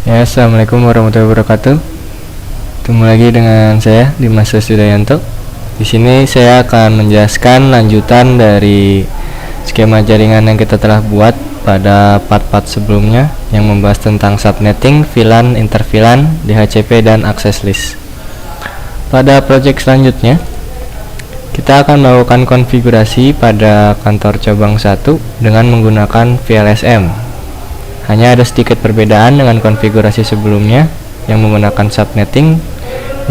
Ya, assalamualaikum warahmatullahi wabarakatuh. Ketemu lagi dengan saya Dimas Sudayanto. Di sini saya akan menjelaskan lanjutan dari skema jaringan yang kita telah buat pada part-part sebelumnya yang membahas tentang subnetting, VLAN, interVLAN, DHCP, dan access list. Pada project selanjutnya, kita akan melakukan konfigurasi pada kantor cabang 1 dengan menggunakan VLSM. Hanya ada sedikit perbedaan dengan konfigurasi sebelumnya yang menggunakan subnetting.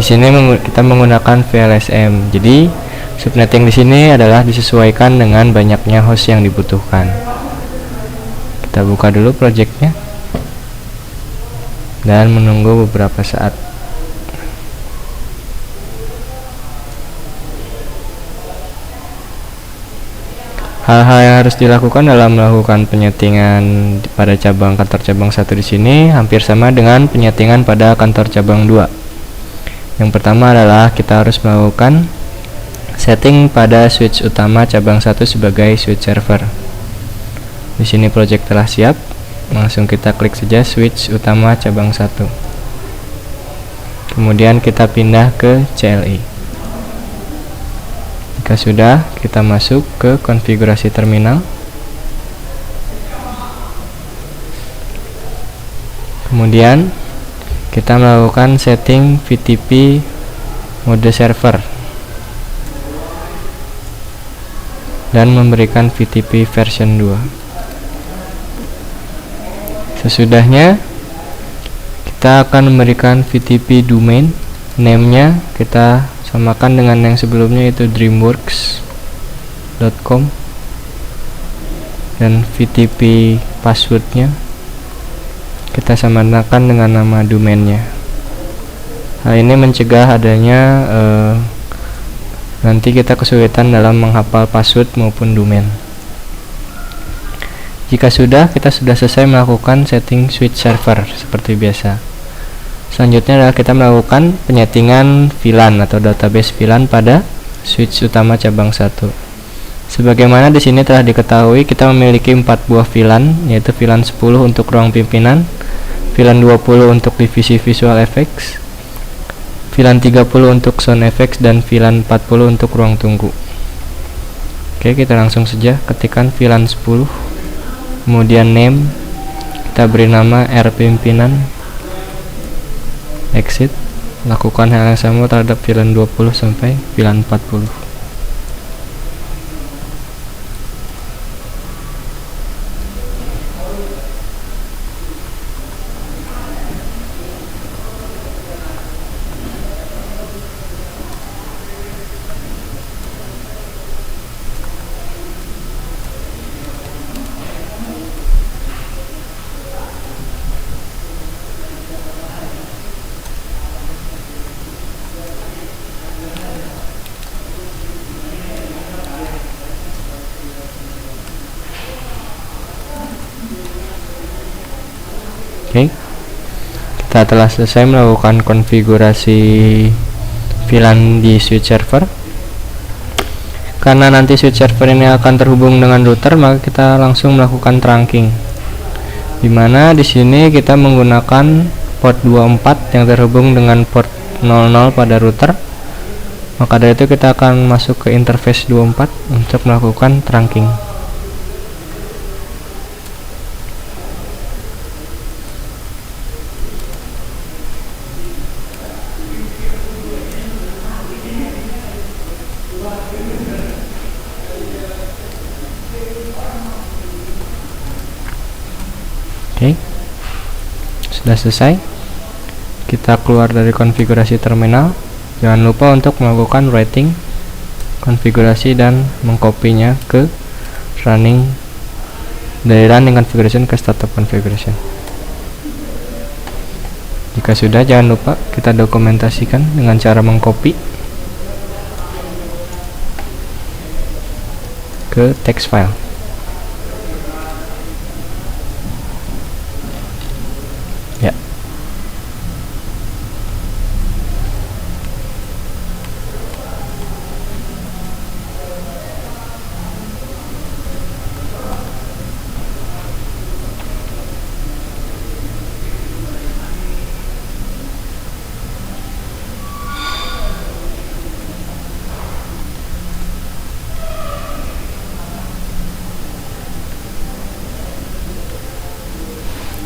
Di sini kita menggunakan VLSM. Jadi subnetting di sini adalah disesuaikan dengan banyaknya host yang dibutuhkan. Kita buka dulu projectnya dan menunggu beberapa saat. Hal-hal yang harus dilakukan dalam melakukan penyetingan pada kantor cabang 1 di sini hampir sama dengan penyetingan pada kantor cabang 2. Yang pertama adalah kita harus melakukan setting pada switch utama cabang 1 sebagai switch server. Di sini project telah siap. Langsung kita klik saja switch utama cabang 1. Kemudian kita pindah ke CLI. Jika sudah, kita masuk ke konfigurasi terminal. Kemudian kita melakukan setting VTP mode server dan memberikan VTP version 2. Sesudahnya, kita akan memberikan VTP domain. Name-nya kita samakan dengan yang sebelumnya, yaitu dreamworks.com, dan VTP passwordnya kita samakan dengan nama domainnya. Hal ini mencegah adanya nanti kita kesulitan dalam menghafal password maupun domain. Jika kita sudah selesai melakukan setting switch server seperti biasa. Selanjutnya adalah kita melakukan penyetingan VLAN atau database VLAN pada switch utama cabang 1. Sebagaimana di sini telah diketahui, kita memiliki 4 buah VLAN, yaitu VLAN 10 untuk ruang pimpinan, VLAN 20 untuk divisi visual effects, VLAN 30 untuk sound effects, dan VLAN 40 untuk ruang tunggu. Oke, kita langsung saja ketikkan VLAN 10, kemudian name, kita beri nama R pimpinan, exit, lakukan hal yang sama terhadap VLAN 20 sampai VLAN 40. Oke, kita telah selesai melakukan konfigurasi VLAN di switch server. Karena nanti switch server ini akan terhubung dengan router, maka kita langsung melakukan trunking. Dimana di sini kita menggunakan port 24 yang terhubung dengan port 00 pada router. Maka dari itu kita akan masuk ke interface 24 untuk melakukan trunking. Oke, sudah selesai. Kita keluar dari konfigurasi terminal. Jangan lupa untuk melakukan writing konfigurasi dan mengkopinya ke running configuration ke startup configuration. Jika sudah, jangan lupa kita dokumentasikan dengan cara mengcopy ke text file. Ya.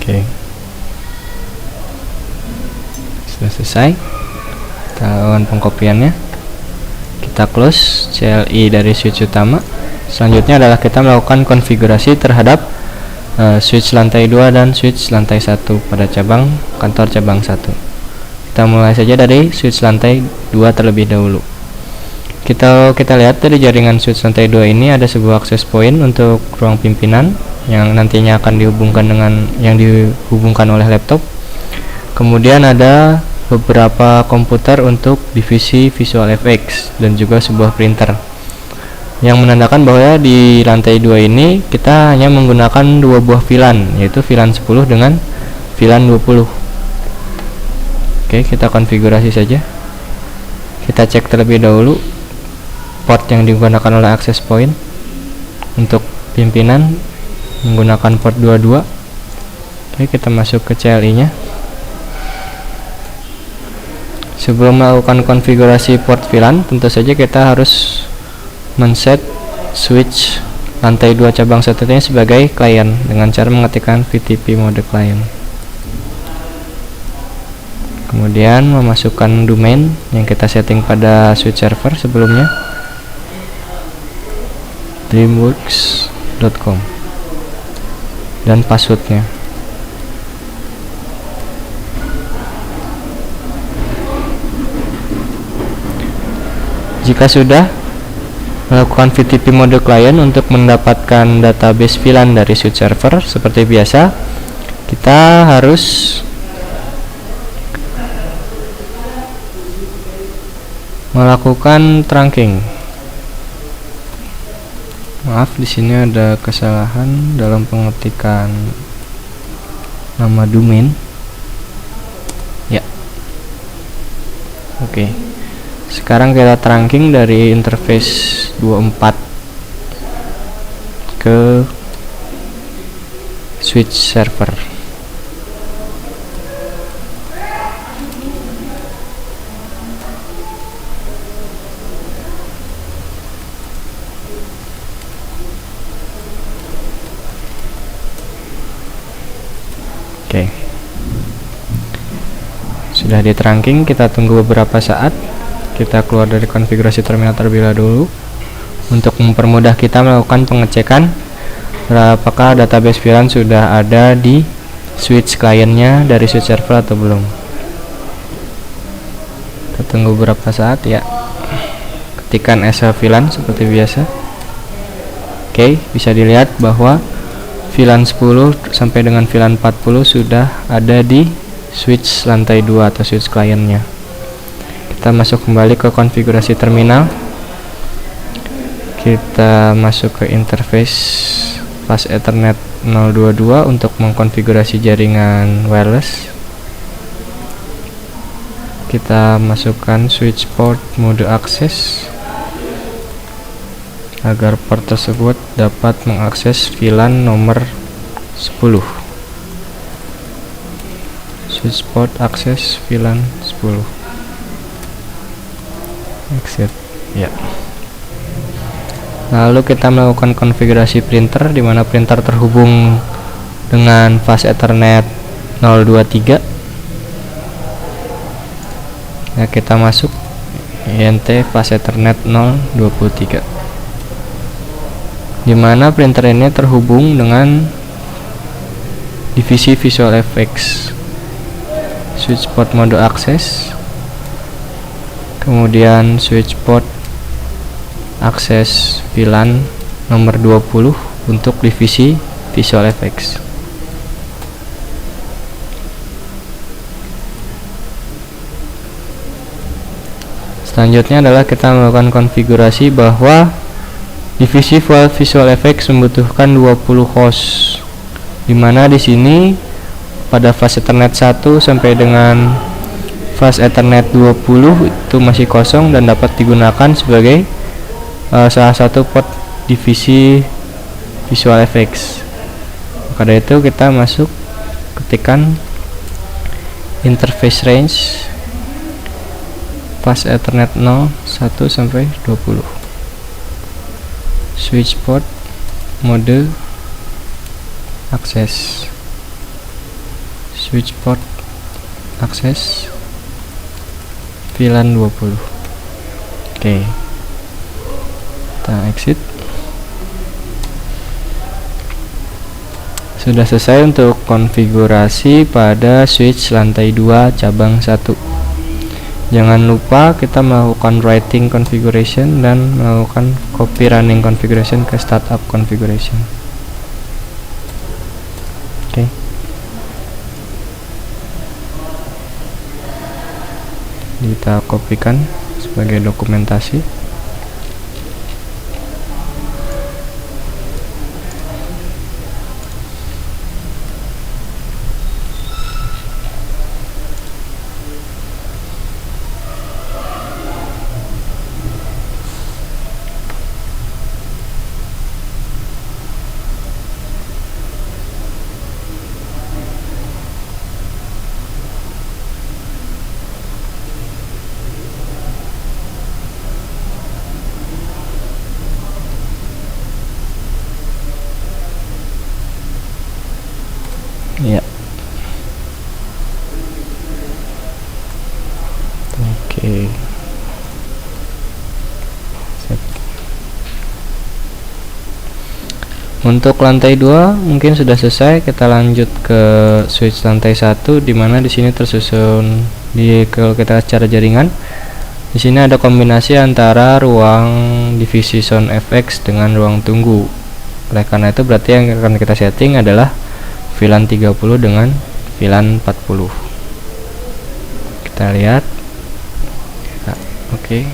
Oke, sudah selesai. Kita lakukan pengkopiannya, kita close CLI dari switch utama. Selanjutnya adalah kita melakukan konfigurasi terhadap switch lantai 2 dan switch lantai 1 pada cabang kantor cabang 1. Kita mulai saja dari switch lantai 2 terlebih dahulu. Kita lihat dari jaringan switch lantai 2 ini ada sebuah access point untuk ruang pimpinan yang nantinya akan dihubungkan dengan oleh laptop. Kemudian ada beberapa komputer untuk divisi Visual FX dan juga sebuah printer, yang menandakan bahwa di lantai 2 ini kita hanya menggunakan 2 buah VLAN, yaitu VLAN 10 dengan VLAN 20. Oke, kita konfigurasi saja. Kita cek terlebih dahulu port yang digunakan oleh access point. Untuk pimpinan menggunakan port 22. Oke, kita masuk ke CLI nya. Sebelum melakukan konfigurasi port VLAN, tentu saja kita harus men-set switch lantai 2 cabang 1 nya sebagai klien dengan cara mengetikkan VTP mode client. Kemudian memasukkan domain yang kita setting pada switch server sebelumnya, dreamworks.com, dan passwordnya. Jika sudah melakukan VTP mode client untuk mendapatkan database VLAN dari switch server, seperti biasa kita harus melakukan trunking. Maaf, di sini ada kesalahan dalam pengetikan nama domain. Ya. Oke. Sekarang kita trunking dari interface 24 ke switch server. Oke, sudah di trunking, kita tunggu beberapa saat. Kita keluar dari konfigurasi terminal terlebih dahulu untuk mempermudah kita melakukan pengecekan apakah database VLAN sudah ada di switch kliennya dari switch server atau belum. Kita tunggu beberapa saat ya. Ketikkan SH VLAN seperti biasa. Oke, bisa dilihat bahwa VLAN 10 sampai dengan VLAN 40 sudah ada di switch lantai 2 atau switch kliennya. Kita masuk kembali ke konfigurasi terminal. Kita masuk ke interface Fast Ethernet 022 untuk mengkonfigurasi jaringan wireless. Kita masukkan switch port mode access agar port tersebut dapat mengakses VLAN nomor 10. Switch port access VLAN 10. Exit. Ya. Lalu kita melakukan konfigurasi printer, di mana printer terhubung dengan Fast Ethernet 023. Ya, kita masuk INT Fast Ethernet 023. Di mana printer ini terhubung dengan divisi Visual FX. Switch port mode access, kemudian switch port akses VLAN nomor 20 untuk divisi Visual FX. Selanjutnya adalah kita melakukan konfigurasi bahwa divisi Visual FX membutuhkan 20 host, dimana di sini pada Fast Ethernet 1 sampai dengan Fast Ethernet 20 itu masih kosong dan dapat digunakan sebagai salah satu port divisi Visual FX. Maka dari itu kita masuk, ketikkan interface range Fast Ethernet 0 1 sampai 20. Switch port mode access. switch port akses VLAN 20. Oke, kita exit. Sudah selesai untuk konfigurasi pada switch lantai 2 cabang 1. Jangan lupa kita melakukan writing configuration dan melakukan copy running configuration ke startup configuration. Oke. Kita kopikan sebagai dokumentasi. Ya. Oke. Sip. Untuk lantai 2 mungkin sudah selesai. Kita lanjut ke switch lantai 1, dimana di sini tersusun kalau kita secara jaringan. Di sini ada kombinasi antara ruang divisi sound FX dengan ruang tunggu. Oleh karena itu berarti yang akan kita setting adalah VLAN 30 dengan VLAN 40. Kita lihat. Oke.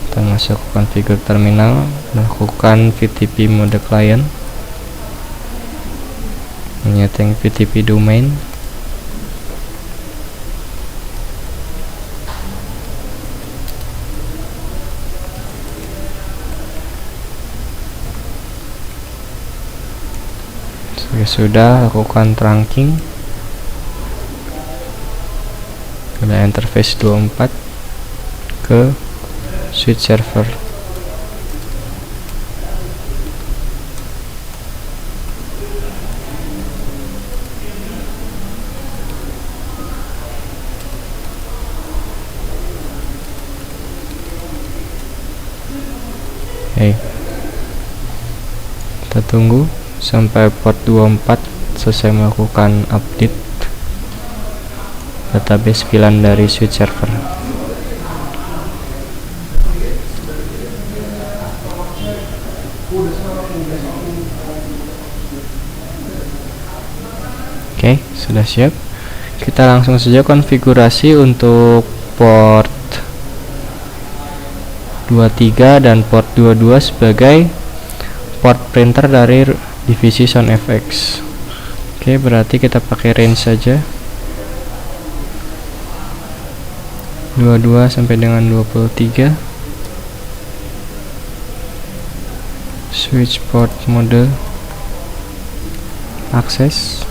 Kita masuk configure terminal, lakukan VTP mode client, menyeting VTP domain. Sudah lakukan trunking pada interface 24 ke switch server. Kita tunggu sampai port 24 selesai melakukan update database VLAN dari switch server. Oke, sudah siap. Kita langsung saja konfigurasi untuk port 23 dan port 22 sebagai port printer dari divisi sound FX. Oke, berarti kita pakai range saja 22 sampai dengan 23. Switch port mode akses,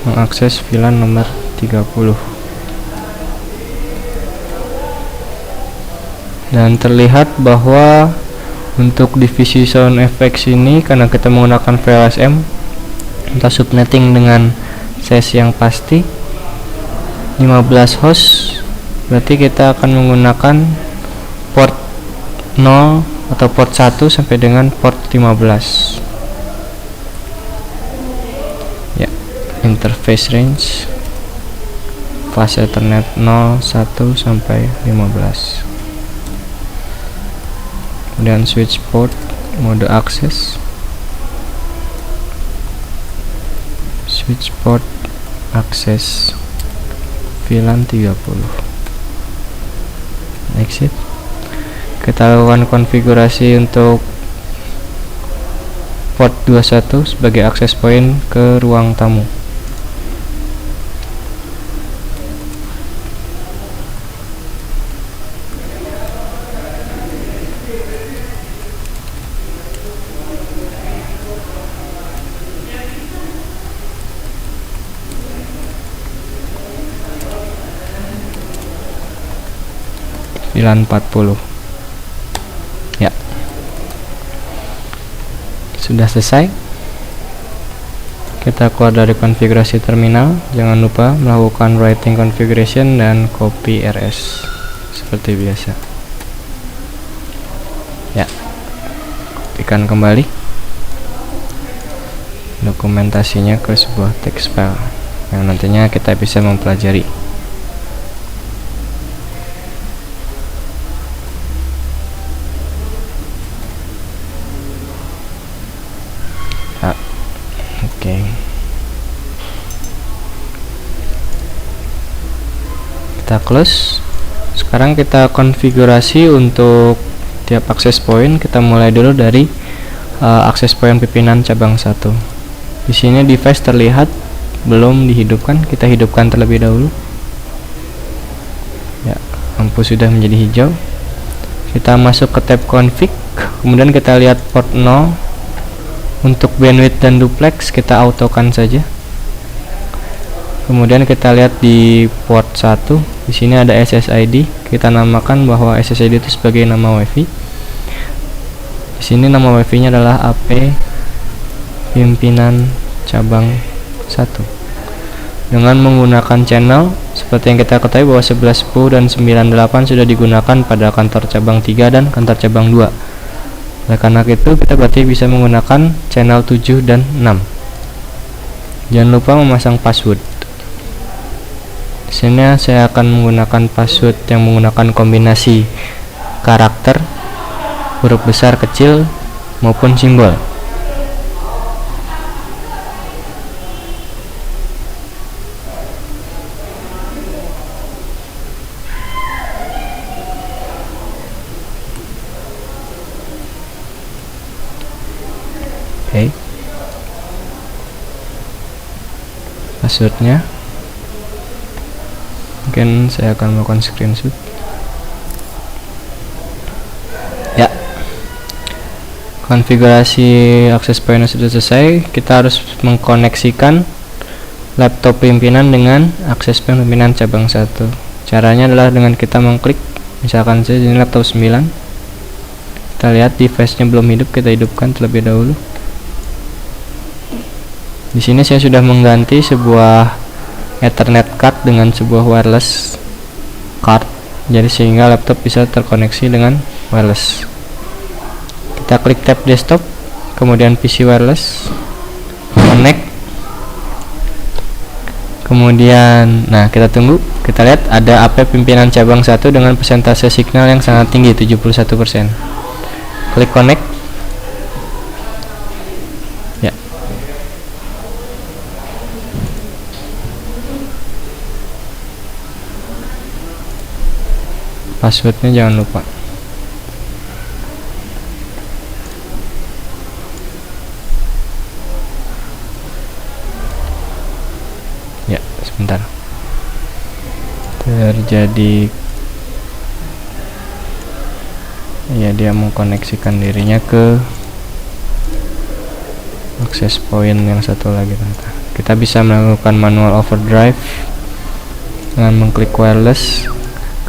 mengakses VLAN nomor 30. Dan terlihat bahwa untuk divisi sound FX ini, karena kita menggunakan VLSM, kita subnetting dengan size yang pasti 15 host, berarti kita akan menggunakan port 0 atau port 1 sampai dengan port 15. Ya, interface range fast Ethernet 0, 1 sampai 15. Kemudian switch port mode akses, switch port akses VLAN 30. Exit. Kita lakukan konfigurasi untuk port 21 sebagai akses point ke ruang tamu. 940. Ya, sudah selesai. Kita keluar dari konfigurasi terminal. Jangan lupa melakukan writing configuration dan copy rs seperti biasa. Ya, kopikan kembali dokumentasinya ke sebuah text file yang nantinya kita bisa mempelajari. Oke. Kita close. Sekarang kita konfigurasi untuk tiap akses point. Kita mulai dulu dari akses point pimpinan cabang 1. Di sini device terlihat belum dihidupkan, kita hidupkan terlebih dahulu. Ya, lampu sudah menjadi hijau. Kita masuk ke tab config, kemudian kita lihat port 0. Untuk bandwidth dan duplex kita autokan saja. Kemudian kita lihat di port 1, di sini ada SSID. Kita namakan bahwa SSID itu sebagai nama WiFi. Di sini nama WiFi-nya adalah AP pimpinan cabang 1. Dengan menggunakan channel seperti yang kita ketahui bahwa 1110 dan 98 sudah digunakan pada kantor cabang 3 dan kantor cabang 2. Oleh karena itu kita berarti bisa menggunakan channel 7 dan 6. Jangan lupa memasang password. Di sini saya akan menggunakan password yang menggunakan kombinasi karakter, huruf besar, kecil maupun simbol. Oke, passwordnya mungkin saya akan melakukan screenshot. Ya, konfigurasi akses point sudah selesai. Kita harus mengkoneksikan laptop pimpinan dengan akses point pimpinan cabang 1. Caranya adalah dengan kita mengklik, misalkan saja ini laptop 9. Kita lihat device-nya belum hidup, kita hidupkan terlebih dahulu. Di sini saya sudah mengganti sebuah Ethernet card dengan sebuah wireless card, jadi sehingga laptop bisa terkoneksi dengan wireless. Kita klik tab desktop, kemudian PC wireless, connect. Kemudian, nah kita tunggu, kita lihat ada AP pimpinan cabang 1 dengan persentase signal yang sangat tinggi, 71%. Klik connect. Ya. Passwordnya jangan lupa. Ya, sebentar. Terjadi, ya, dia mengkoneksikan dirinya ke akses point yang satu lagi. Kita bisa melakukan manual overdrive dengan mengklik wireless,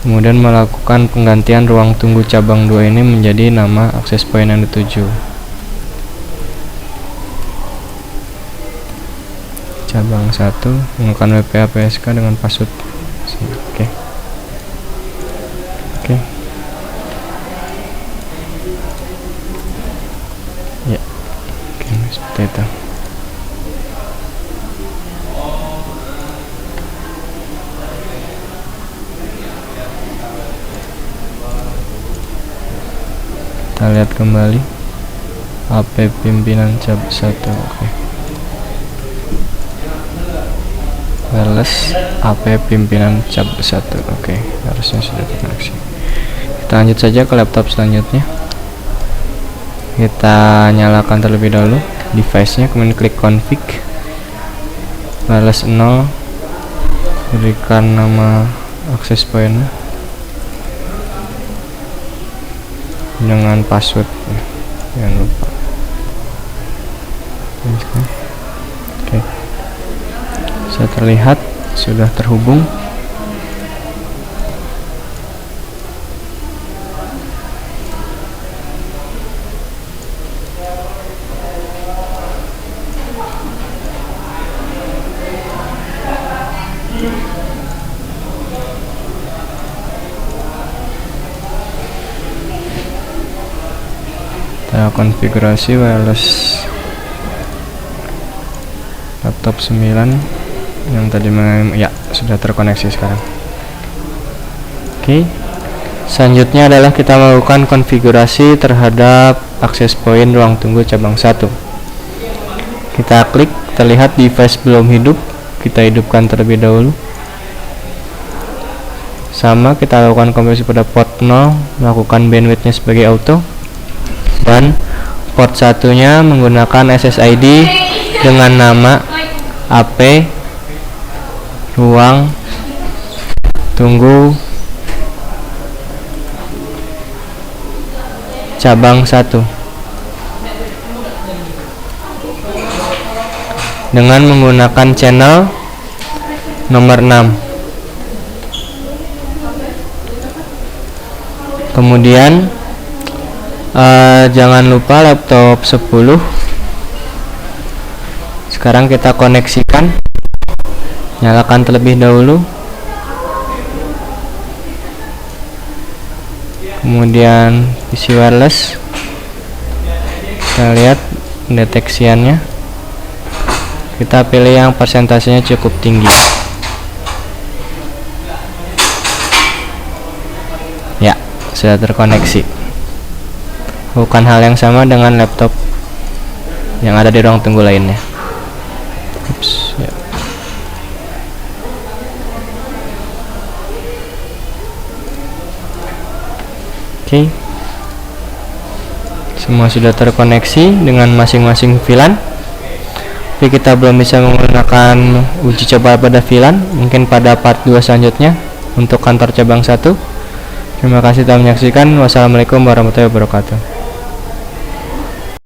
kemudian melakukan penggantian ruang tunggu cabang 2 ini menjadi nama akses point yang dituju. Cabang 1 menggunakan WPA PSK dengan password. Oke. Oke. Ya. Oke, seperti itu. Kita lihat kembali AP pimpinan cabang 1. Oke. Wireless AP pimpinan cabang 1. Oke, harusnya sudah terkoneksi. Kita lanjut saja ke laptop selanjutnya. Kita nyalakan terlebih dahulu device-nya, kemudian klik config, wireless 0, berikan nama access point dengan password, jangan lupa. Oke, sudah terlihat, sudah terhubung. Kita konfigurasi wireless laptop 9 yang tadi ya sudah terkoneksi sekarang. Oke. Selanjutnya adalah kita melakukan konfigurasi terhadap akses point ruang tunggu cabang 1. Kita klik, terlihat device belum hidup, kita hidupkan terlebih dahulu. Sama, kita lakukan konfigurasi pada port 0, melakukan bandwidthnya sebagai auto, dan port satunya menggunakan SSID dengan nama AP ruang tunggu cabang 1 dengan menggunakan channel nomor 6. Kemudian jangan lupa laptop 10 sekarang kita koneksikan, nyalakan terlebih dahulu, kemudian PC wireless, kita lihat pendeteksiannya, kita pilih yang persentasenya cukup tinggi. Ya, sudah terkoneksi. Bukan hal yang sama dengan laptop yang ada di ruang tunggu lainnya. Ups, ya. Oke. Semua sudah terkoneksi dengan masing-masing VLAN. Tapi kita belum bisa menggunakan uji coba pada VLAN, mungkin pada part 2 selanjutnya untuk kantor cabang 1. Terima kasih telah menyaksikan. Wassalamualaikum warahmatullahi wabarakatuh.